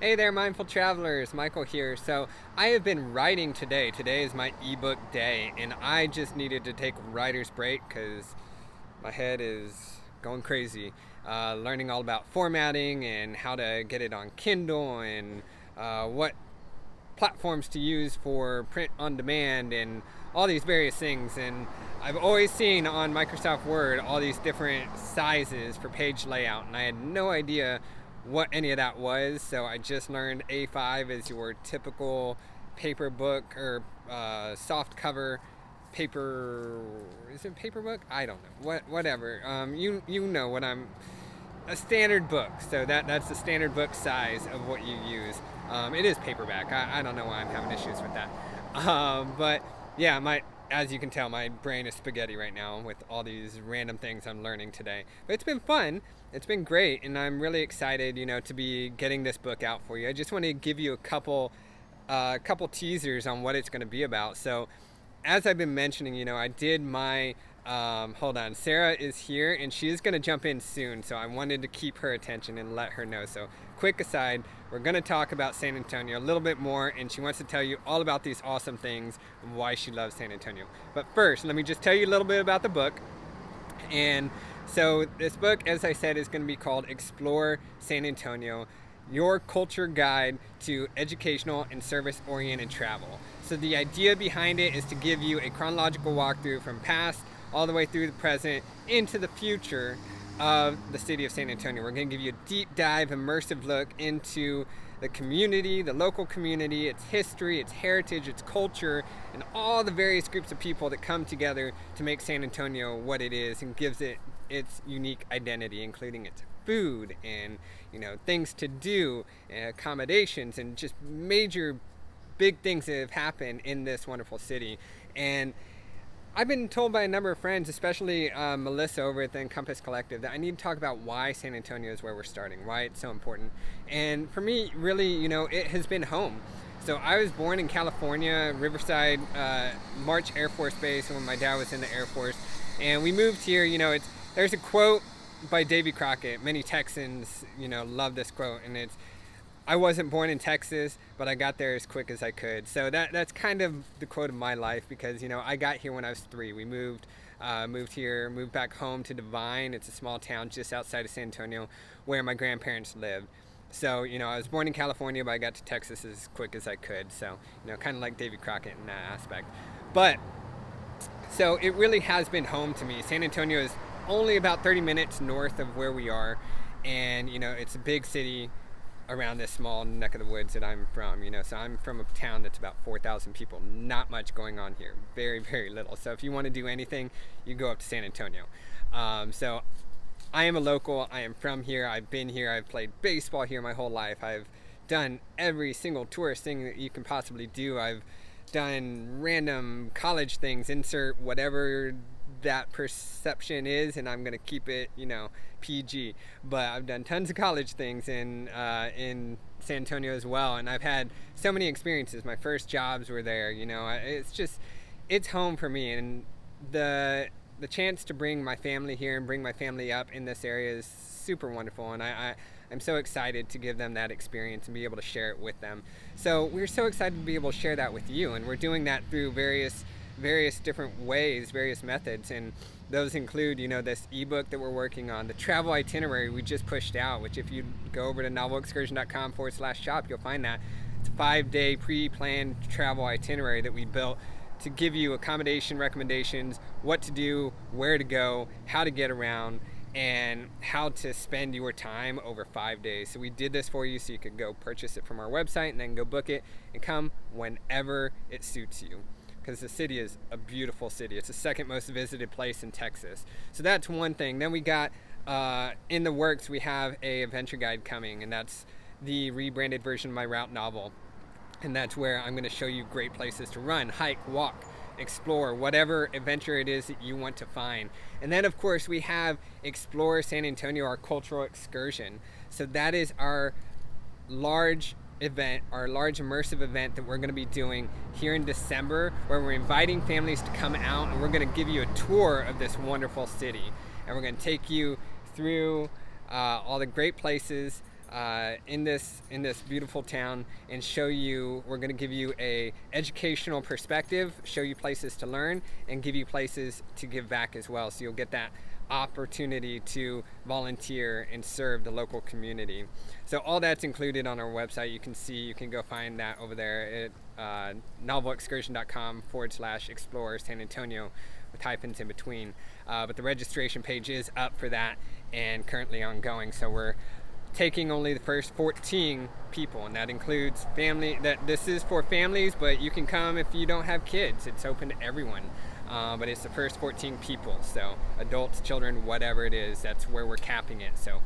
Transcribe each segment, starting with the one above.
Hey there, mindful travelers. Michael here. So, I have been writing today. Today is my ebook day, and I just needed to take a writer's break because my head is going crazy. Learning all about formatting and how to get it on Kindle and what platforms to use for print on demand and all these various things. And I've always seen on Microsoft Word all these different sizes for page layout, and I had no idea what any of that was. So I just learned A5 is your typical paper book or soft cover paper. Is it paper book? I don't know. Whatever. You know what I'm. A standard book. So that's the standard book size of what you use. It is paperback. I don't know why I'm having issues with that. But yeah, as you can tell, my brain is spaghetti right now with all these random things I'm learning today. But it's been fun. It's been great, and I'm really excited, to be getting this book out for you. I just want to give you a couple teasers on what it's going to be about. So, as I've been mentioning, I did my hold on, Sarah is here and she is going to jump in soon, so I wanted to keep her attention and let her know. So quick aside, we're going to talk about San Antonio a little bit more, and she wants to tell you all about these awesome things and why she loves San Antonio. But first, let me just tell you a little bit about the book. And so this book, as I said, is going to be called Explore San Antonio, your culture guide to educational and service-oriented travel. So the idea behind it is to give you a chronological walkthrough from past all the way through the present into the future of the city of San Antonio. We're going to give you a deep dive, immersive look into the community, the local community, its history, its heritage, its culture, and all the various groups of people that come together to make San Antonio what it is and gives it its unique identity, including its food and things to do, accommodations, and just major big things that have happened in this wonderful city. And I've been told by a number of friends, especially Melissa over at the Encompass Collective, that I need to talk about why San Antonio is where we're starting, why it's so important. And for me, really, it has been home. So I was born in California, Riverside, March Air Force Base, when my dad was in the Air Force. And we moved here, there's a quote by Davy Crockett. Many Texans, love this quote, and it's, "I wasn't born in Texas, but I got there as quick as I could." So that's kind of the quote of my life, because I got here when I was 3. We moved back home to Divine. It's a small town just outside of San Antonio where my grandparents lived. So I was born in California, but I got to Texas as quick as I could. So kind of like Davy Crockett in that aspect. But so it really has been home to me. San Antonio is only about 30 minutes north of where we are, and it's a big city around this small neck of the woods that I'm from. So I'm from a town that's about 4,000 people. Not much going on here, very, very little. So if you want to do anything, you go up to San Antonio. So I am a local. I am from here. I've been here. I've played baseball here my whole life. I've done every single tourist thing that you can possibly do. I've done random college things, insert whatever that perception is, and I'm going to keep it, PG. But I've done tons of college things in San Antonio as well, and I've had so many experiences. My first jobs were there. It's home for me, and the chance to bring my family here and bring my family up in this area is super wonderful, and I'm so excited to give them that experience and be able to share it with them. So we're so excited to be able to share that with you, and we're doing that through various different ways, various methods, and those include, this ebook that we're working on, the travel itinerary we just pushed out, which if you go over to novelexcursion.com/shop, you'll find that. It's a 5-day pre-planned travel itinerary that we built to give you accommodation recommendations, what to do, where to go, how to get around, and how to spend your time over 5 days. So we did this for you so you could go purchase it from our website and then go book it and come whenever it suits you, because the city is a beautiful city. It's the second most visited place in Texas. So that's one thing. Then we got, in the works, we have a adventure guide coming, and that's the rebranded version of my route novel. And that's where I'm going to show you great places to run, hike, walk, explore, whatever adventure it is that you want to find. And then, of course, we have Explore San Antonio, our cultural excursion. So that is our large event, our large immersive event that we're going to be doing here in December, where we're inviting families to come out, and we're going to give you a tour of this wonderful city, and we're going to take you through all the great places in this beautiful town and show you. We're going to give you a educational perspective, show you places to learn, and give you places to give back as well. So you'll get that opportunity to volunteer and serve the local community. So all that's included on our website. You can go find that over there at novelexcursion.com/explore San Antonio with hyphens in between. But the registration page is up for that and currently ongoing. So we're taking only the first 14 people, and that includes family. This is for families, but you can come if you don't have kids. It's open to everyone. But it's the first 14 people, so adults, children, whatever it is, that's where we're capping it. So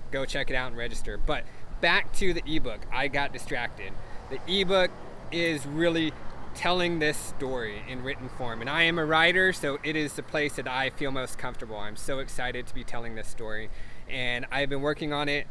go check it out and register. But back to the ebook. I got distracted. The ebook is really telling this story in written form, and I am a writer, so it is the place that I feel most comfortable. I'm so excited to be telling this story, and I've been working on it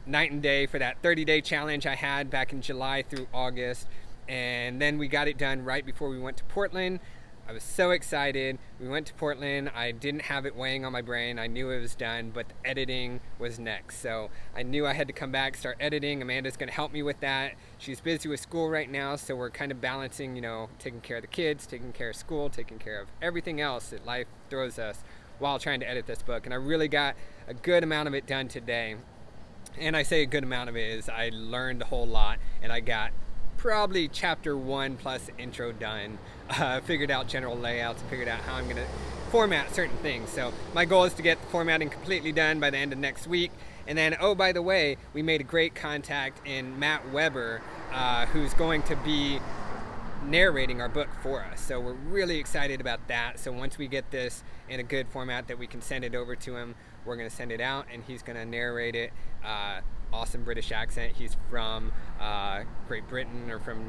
night and day for that 30-day challenge I had back in July through August, and then we got it done right before we went to Portland. I was so excited. We went to Portland. I didn't have it weighing on my brain. I knew it was done, but the editing was next. So I knew I had to come back, start editing. Amanda's going to help me with that. She's busy with school right now, so we're kind of balancing, taking care of the kids, taking care of school, taking care of everything else that life throws us while trying to edit this book. And I really got a good amount of it done today. And I say a good amount of it is I learned a whole lot, and I got probably chapter 1 plus intro done. Figured out general layouts, figured out how I'm going to format certain things. So my goal is to get the formatting completely done by the end of next week. And then, oh, by the way, we made a great contact in Matt Weber, who's going to be narrating our book for us. So we're really excited about that. So once we get this in a good format that we can send it over to him, we're going to send it out, and he's going to narrate it. Awesome British accent. He's from Great Britain, or from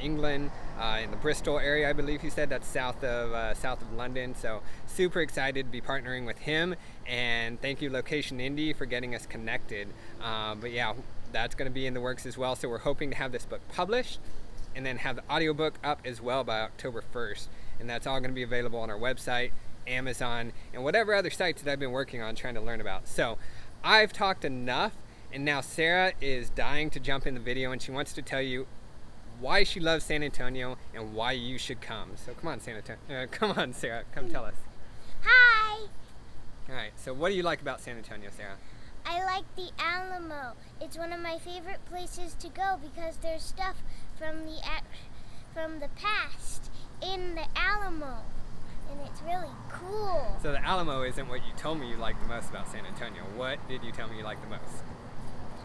England, in the Bristol area, I believe he said. That's south of London. So super excited to be partnering with him, and thank you Location Indie for getting us connected. But yeah, that's going to be in the works as well. So we're hoping to have this book published and then have the audiobook up as well by October 1st. And that's all going to be available on our website, Amazon, and whatever other sites that I've been working on trying to learn about. So I've talked enough. And now Sarah is dying to jump in the video, and she wants to tell you why she loves San Antonio and why you should come. So come on, come on, Sarah, come tell us. Hi! All right, so what do you like about San Antonio, Sarah? I like the Alamo. It's one of my favorite places to go because there's stuff from the past in the Alamo, and it's really cool. So the Alamo isn't what you told me you liked the most about San Antonio. What did you tell me you liked the most?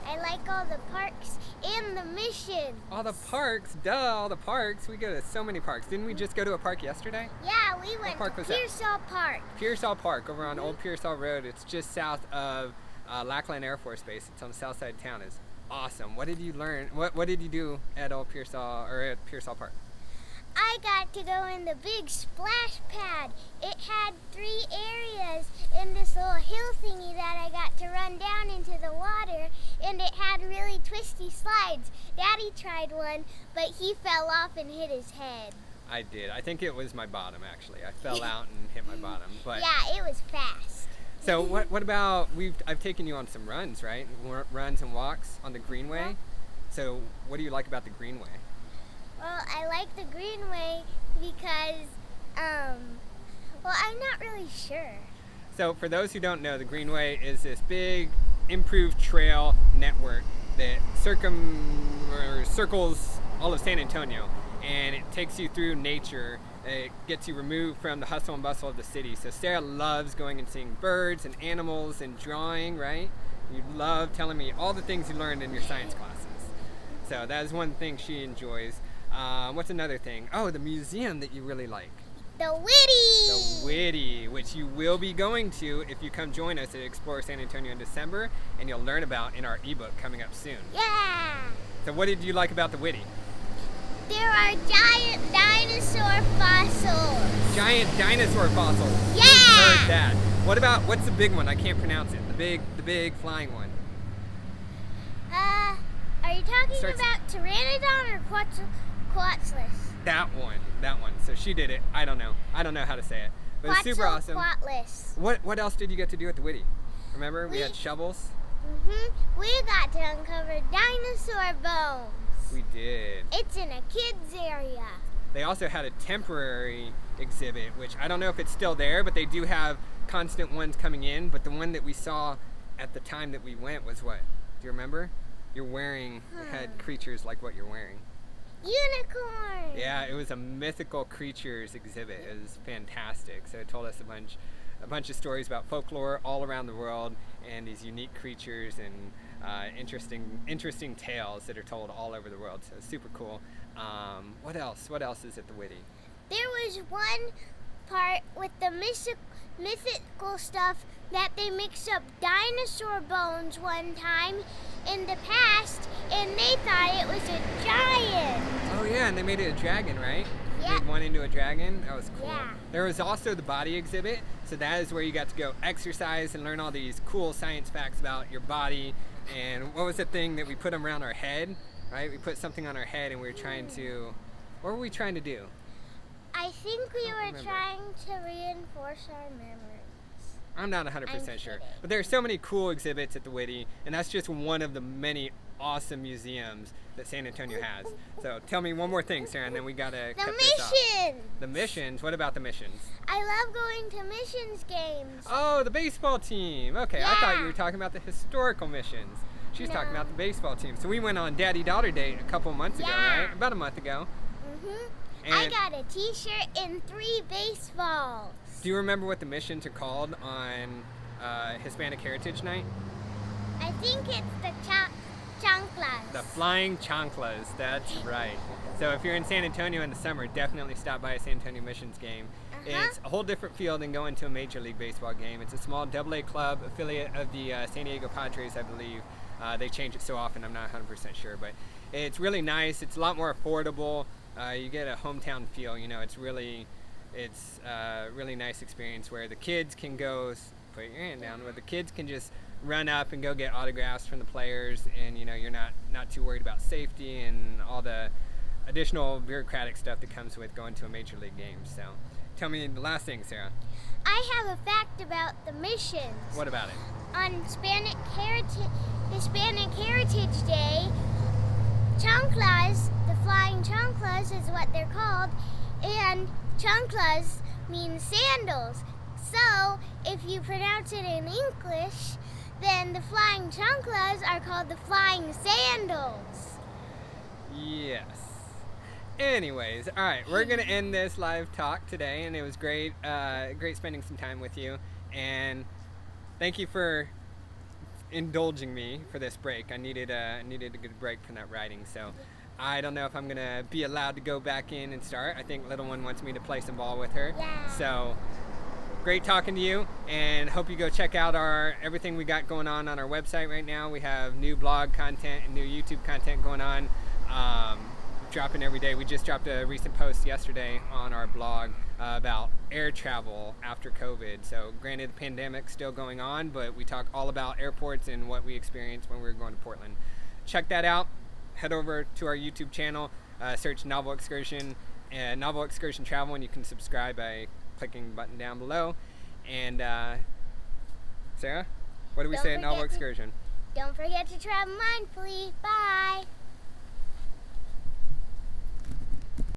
I like all the parks and the mission. All the parks, duh, all the parks. We go to so many parks. Didn't we just go to a park yesterday? Yeah, we went to Pearsall Park. Pearsall Park, over on Old Pearsall Road. It's just south of Lackland Air Force Base. It's on the south side of town. It's awesome. What did you learn? What did you do at Old Pearsall, or at Pearsall Park? I got to go in the big splash pad. It had 3 areas in this little hill thingy that I got to run down into the water, and it had really twisty slides. Daddy tried one, but he fell off and hit his head. I did. I think it was my bottom, actually. I fell out and hit my bottom. But yeah, it was fast. So what about, I've taken you on some runs, right? Runs and walks on the Greenway. Yeah. So what do you like about the Greenway? Well, I like the Greenway because, I'm not really sure. So for those who don't know, the Greenway is this big improved trail network that circles all of San Antonio, and it takes you through nature. It gets you removed from the hustle and bustle of the city. So Sarah loves going and seeing birds and animals and drawing, right? You love telling me all the things you learned in your science classes. So that is one thing she enjoys. What's another thing? Oh, the museum that you really like. The Whitty! The Whitty, which you will be going to if you come join us at Explore San Antonio in December, and you'll learn about in our ebook coming up soon. Yeah! So what did you like about the Whitty? There are giant dinosaur fossils. Giant dinosaur fossils. Yeah! We've heard that. What's the big one? I can't pronounce it. The big flying one. Are you talking about Pteranodon or Quetzalcoatlus? That one. So she did it. I don't know how to say it. But it's super awesome. Quetzalcoatlus. What else did you get to do at the Whitty? Remember, we had shovels? We got to uncover dinosaur bones. We did. It's in a kids area. They also had a temporary exhibit, which I don't know if it's still there, but they do have constant ones coming in. But the one that we saw at the time that we went was what? Do you remember? You're wearing, it had creatures like what you're wearing. Unicorn. Yeah, it was a mythical creatures exhibit. It was fantastic. So it told us a bunch of stories about folklore all around the world and these unique creatures and interesting tales that are told all over the world. So it's super cool. What else? What else is at the Witty? There was one part with the mythical stuff that they mixed up dinosaur bones one time in the past, and they thought it was a giant. Oh yeah, and they made it a dragon, right? Yeah. Made one into a dragon. That was cool. Yeah. There was also the body exhibit. So that is where you got to go exercise and learn all these cool science facts about your body. And what was the thing that we put them around our head? Right? We put something on our head and we were trying to. What were we trying to do? I think we were remember. trying to reinforce our memories. I'm not 100% I'm sure. kidding. But there are so many cool exhibits at the Witty, and that's just one of the many awesome museums that San Antonio has. So tell me one more thing, Sarah, and then we gotta The cut this off. missions! The missions? What about the missions? I love going to missions games. Oh, the baseball team. Okay, I thought you Yeah. were talking about the historical missions. She's talking No. about the baseball team. So we went on daddy-daughter date a couple months ago, Yeah. right? About a month ago. I And got a t-shirt and 3 baseballs. do you remember what the missions are called on Hispanic Heritage Night? I think it's the chanclas. The Flying Chanclas, that's right. So if you're in San Antonio in the summer, definitely stop by a San Antonio Missions game. It's a whole different feel than going to a Major League Baseball game. It's a small AA club affiliate of the San Diego Padres, I believe. They change it so often, I'm not 100% sure, but it's really nice. It's a lot more affordable. You get a hometown feel, you know, it's a really nice experience where the kids can go, put your hand down, where the kids can just run up and go get autographs from the players, and you know, you're not too worried about safety and all the additional bureaucratic stuff that comes with going to a major league game. So tell me the last thing, Sarah. I have a fact about the missions. What about it? On Hispanic Heritage Day, chanclas, the flying chanclas is what they're called, and chanclas means sandals. So if you pronounce it in English, then the flying chanclas are called the flying sandals. Yes. Anyways, all right, we're gonna end this live talk today, and it was great spending some time with you, and thank you for indulging me for this break. I needed a good break from that writing, so I don't know if I'm gonna be allowed to go back in and start. I think little one wants me to play some ball with her. Yeah. So great talking to you, and hope you go check out everything we got going on our website right now. We have new blog content and new YouTube content going on. Dropping every day. We just dropped a recent post yesterday on our blog about air travel after COVID. So granted, the pandemic's still going on, but we talk all about airports and what we experienced when we were going to Portland. Check that out. Head over to our YouTube channel, search Novel Excursion and Novel Excursion Travel, and you can subscribe by clicking the button down below. And Sarah, what do we say at Novel Excursion? Don't forget to travel mindfully. Bye.